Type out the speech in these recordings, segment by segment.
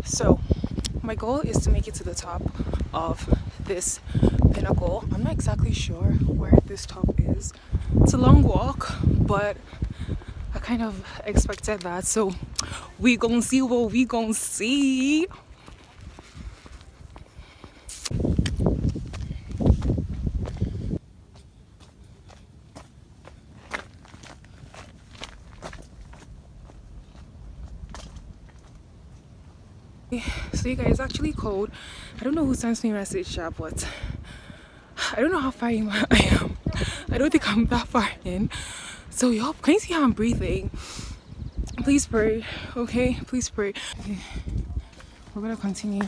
So my goal is to make it to the top of this pinnacle. I'm not exactly sure where this top is. It's a long walk, but I kind of expected that. So we gonna see what we gonna see. So you guys, it's actually cold. I don't know who sends me a message, but I don't know how far in I am. I don't think I'm that far in. So y'all, can you see how I'm breathing? Please pray, okay? Please pray. Okay. We're gonna continue.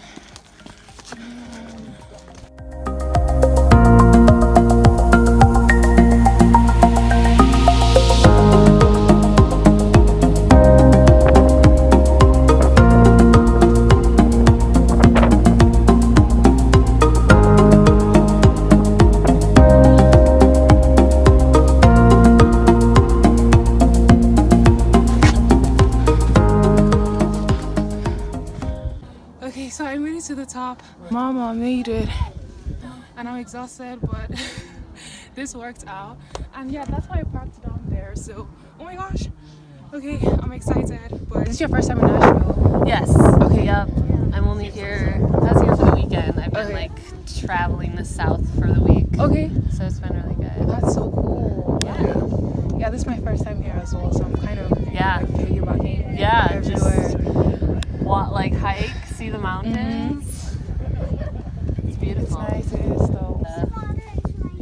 Okay, so I made it to the top. Mama made it. And I'm exhausted, but this worked out. And yeah, that's why I parked down there. So, oh my gosh. Okay, I'm excited. But is this your first time in Asheville? Yes. Okay. Yep. I'm only here. I was here for the weekend. I've been like traveling the south for the week. Okay. So it's been really good. That's so cool. Yeah. Yeah, this is my first time here as well. So I'm kind of Yeah. like piggybacking Yeah. everywhere. Just like hike, see the mountains. It's beautiful. It's nice. It is though.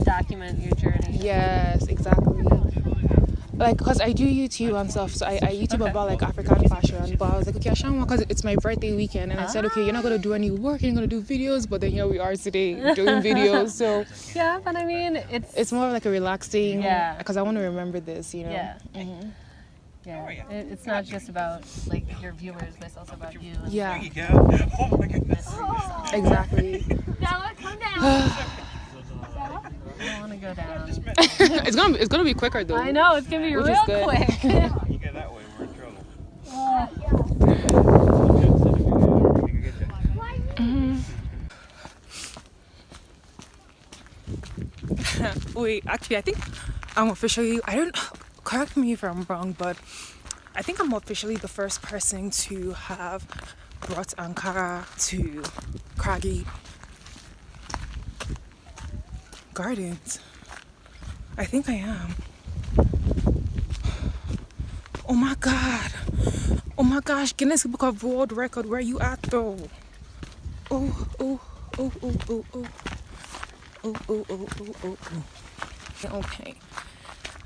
Document your journey. Yes, exactly. Like, cause I do YouTube and stuff, so I YouTube about like African fashion. But I was like, okay, ashan-wa, cause it's my birthday weekend, and I said, okay, you're not gonna do any work, you're gonna do videos. But then here we are today doing videos. So Yeah, but I mean, it's more of like a relaxing. Yeah. Cause I want to remember this, you know. Yeah. Yeah. It's not just about like your viewers, but it's also about you. And Yeah. There you go. Oh my goodness. Exactly. Stella, come down. I don't want to go down. It's gonna be quicker though. I know, it's gonna be Which real is good. quick. You go that way, we're in trouble. Wait, actually, I think I'm officially. I don't. Correct me if I'm wrong, but I think I'm officially the first person to have brought Ankara to Craggy Gardens. I think I am. Oh my god. Oh my gosh. Guinness Book of World Record. Where you at though? Oh, oh, oh, oh, oh, oh. Oh, oh, oh, oh, oh, oh. Okay.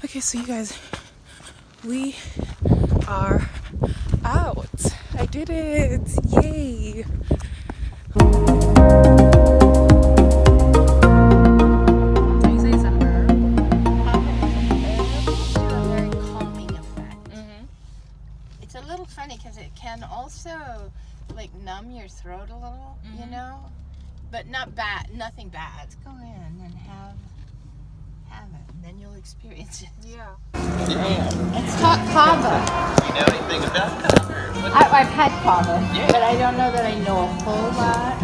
Okay, so you guys, we are out. I did it. Yay. Because it can also like numb your throat a little, you know, but not bad, nothing bad. Let's go in and have it, and then you'll experience it. Yeah. Let's talk kava. You know anything about that? I've had kava, but I don't know that I know a whole lot.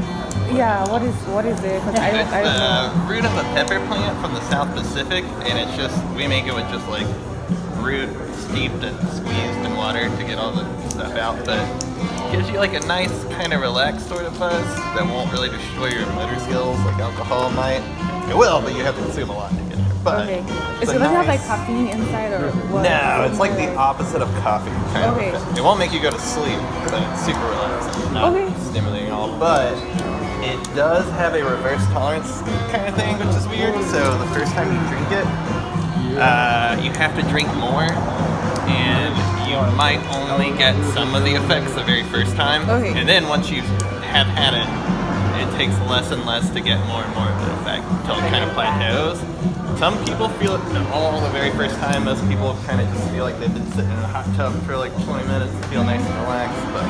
Yeah. What is it? 'Cause I It's don't know. the root of a pepper plant from the South Pacific, and it's just, we make it with just like root steeped and squeezed in water to get all the stuff out, but gives you like a nice kind of relaxed sort of buzz that won't really destroy your motor skills like alcohol might. It will, but you have to consume a lot to get there. But Okay. it's Does a it have like nice- caffeine inside or what? No, it's like the opposite of coffee. Kind Okay. of. It won't make you go to sleep, but it's super relaxing, not Okay. stimulating at all. But it does have a reverse tolerance kind of thing, which is weird. So the first time you drink it, you have to drink more, and you might only get some of the effects the very first time. Okay. And then once you have had it, it takes less and less to get more and more of the effect until it kind of plateaus. Some people feel it all the very first time. Most people kind of just feel like they've been sitting in a hot tub for like 20 minutes and feel nice and relaxed. But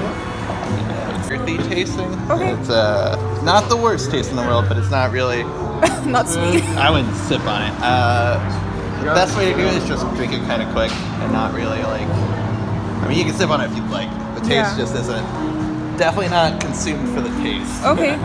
it's earthy tasting. Okay. It's not the worst taste in the world, but it's not really. Not sweet. I wouldn't sip on it. The best way to do it is just drink it kind of quick and not really like. I mean, you can sip on it if you'd like. The taste Yeah. just isn't Definitely not consumed for the taste. Okay.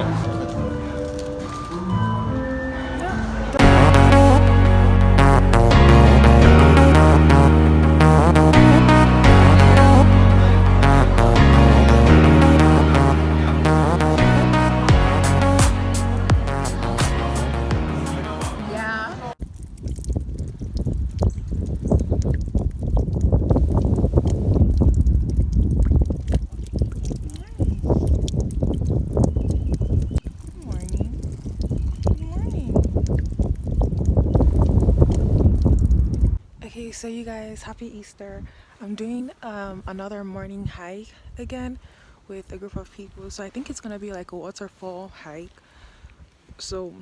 Okay, so you guys, happy Easter. I'm doing another morning hike again with a group of people. So I think it's gonna be like a waterfall hike. So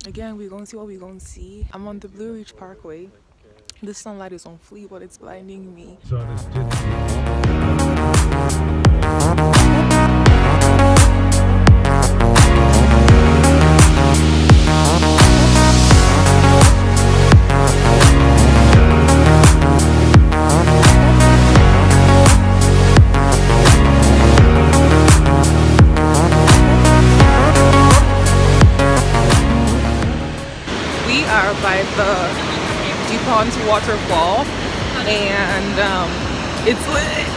again, we're gonna see what we're gonna see. I'm on the Blue Ridge Parkway. The sunlight is on fleek, but it's blinding me. We are by the DuPont waterfall, and it's lit.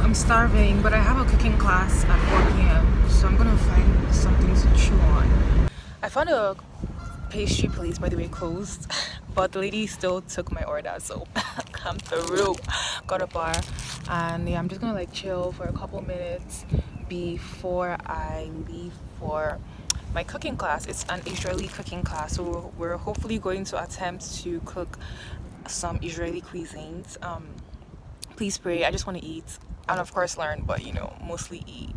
I'm starving, but I have a cooking class at 4 p.m. so I'm gonna find something to chew on. I found a pastry place, by the way, closed, but the lady still took my order, so come through. Got a bar, and yeah, I'm just gonna like chill for a couple minutes before I leave for my cooking class. It's an Israeli cooking class, so we're hopefully going to attempt to cook some Israeli cuisines. Please pray. I just want to eat and of course learn, but you know, mostly eat.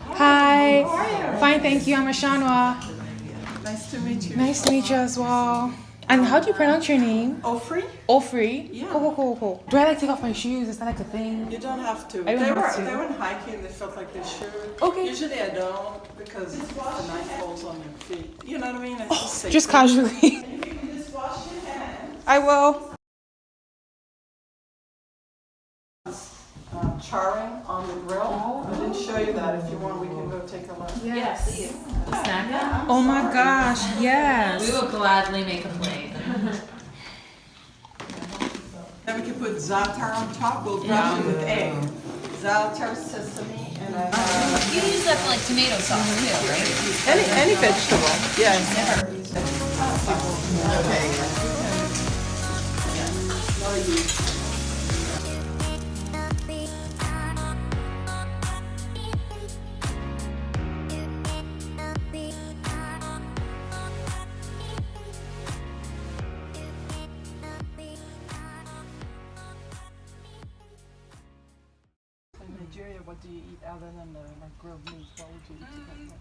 Hi. How are you? Fine, thank you. I'm ashan-wa. Nice to meet you. Nice to meet you as well. And how do you pronounce your name? Ofri? Ofri? Yeah. Cool. Do I like take off my shoes? Is that like a thing? You don't have to. I don't have to. They went hiking, they felt like they should. Okay. Usually I don't because the knife falls on your feet. You know what I mean? It's just safe. Just casually. You can just wash your hands. I will. Charring on the grill. I didn't show you that. If you want, we can go take a look. Yes. Snack. Oh my gosh, yes. We will gladly make a plate. Then we can put za'atar on top. We'll brush it with egg. Za'atar, sesame, and You use that for like tomato sauce too, right? any vegetable. Yes. In Nigeria, what do you eat other than like grilled meat? What would you eat?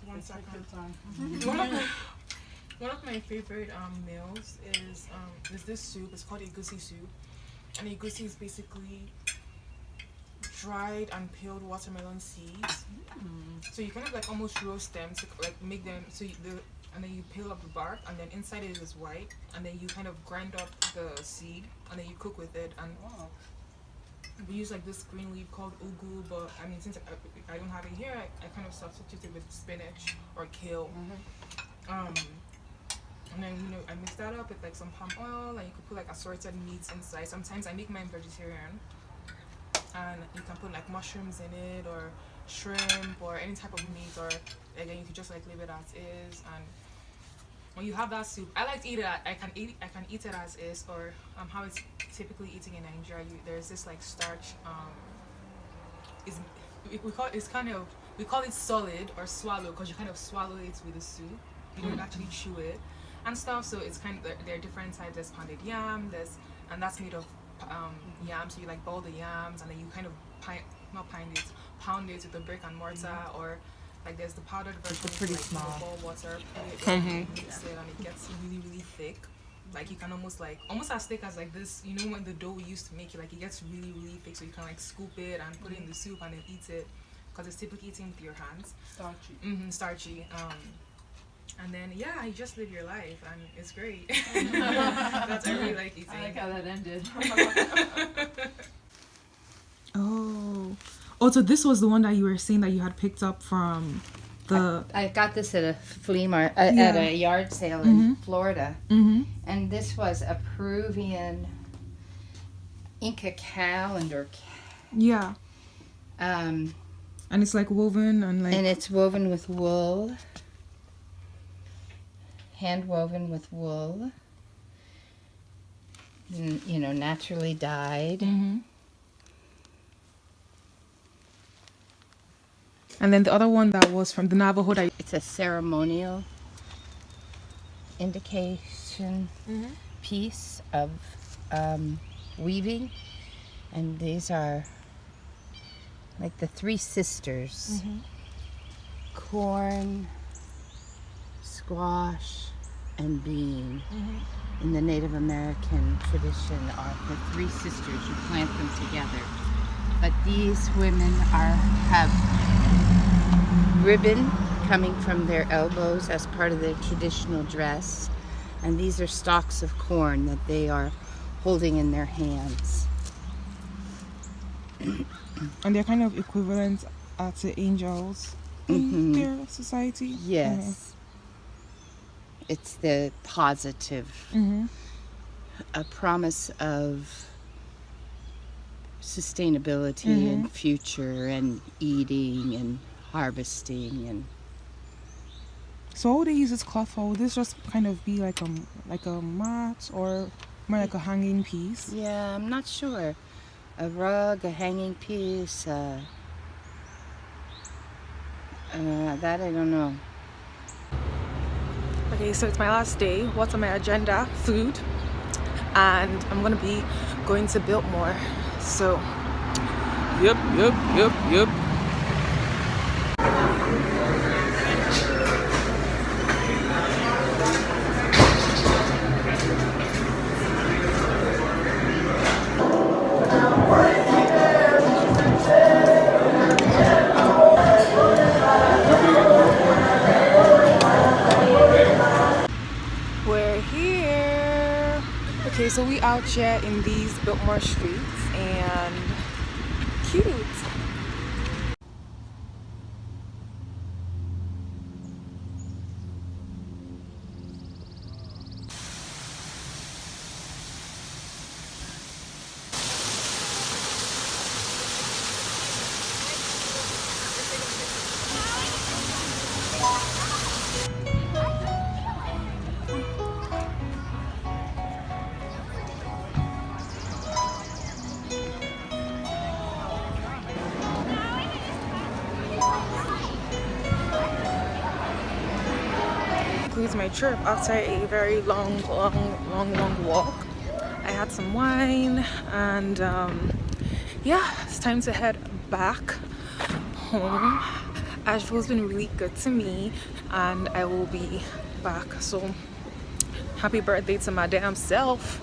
One It's a second. good time. One of my favorite meals is this soup. It's called egusi soup, and egusi is basically dried and peeled watermelon seeds. So you kind of like almost roast them to like make them and then you peel up the bark, and then inside it is white, and then you kind of grind up the seed, and then you cook with it. And we use like this green leaf called ugu, but I mean, since I don't have it here, I kind of substitute it with spinach or kale. And then, you know, I mix that up with like some palm oil, and you could put like assorted meats inside. Sometimes I make mine vegetarian, and you can put like mushrooms in it, or shrimp, or any type of meat, or again you could just like leave it as is. And when you have that soup, I like to eat it. I can eat it as is, or how it's typically eating in Nigeria. There's this like starch. We call it solid or swallow, because you kind of swallow it with the soup. You don't actually chew it and stuff. So it's kind of, there are different types. There's pounded yam. And that's made of yam. So you like boil the yams, and then you kind of pound it with a brick and mortar, or like there's the powdered version. It's pretty like small. You boil water, put it in, mix it, and it gets really really thick. like you can almost as thick as like this. You know when the dough we used to make it, like it gets really really thick, so you can like scoop it and put it in the soup and then eat it, because it's typically eating with your hands. Starchy. Starchy. And then yeah, you just live your life and it's great. That's I really like eating. I like how that ended. Oh, so this was the one that you were saying that you had picked up from the. I got this at a flea market, at a yard sale in Florida. And this was a Peruvian Inca calendar. Yeah. And it's like woven and like. And it's woven with wool. Hand woven with wool. You know, naturally dyed. And then the other one that was from the Navajo. It's a ceremonial indication piece of weaving. And these are like the three sisters. Corn, squash, and bean. In the Native American tradition are the three sisters. You plant them together. But these women have ribbon coming from their elbows as part of their traditional dress, and these are stalks of corn that they are holding in their hands. And they're kind of equivalent to angels in their society. Yes. It's the positive, a promise of sustainability and future and eating and harvesting. And so what would they use this cloth for? Would this just kind of be like a mat or more like a hanging piece? Yeah, I'm not sure. A rug, a hanging piece, that I don't know. Okay, so it's my last day. What's on my agenda? Food. And I'm gonna be going to Biltmore. So yep. We're here. Okay, so we out here in these Biltmore streets and cute. Concludes my trip after a very long walk. I had some wine and yeah, it's time to head back home. Asheville's been really good to me and I will be back, so happy birthday to my damn self.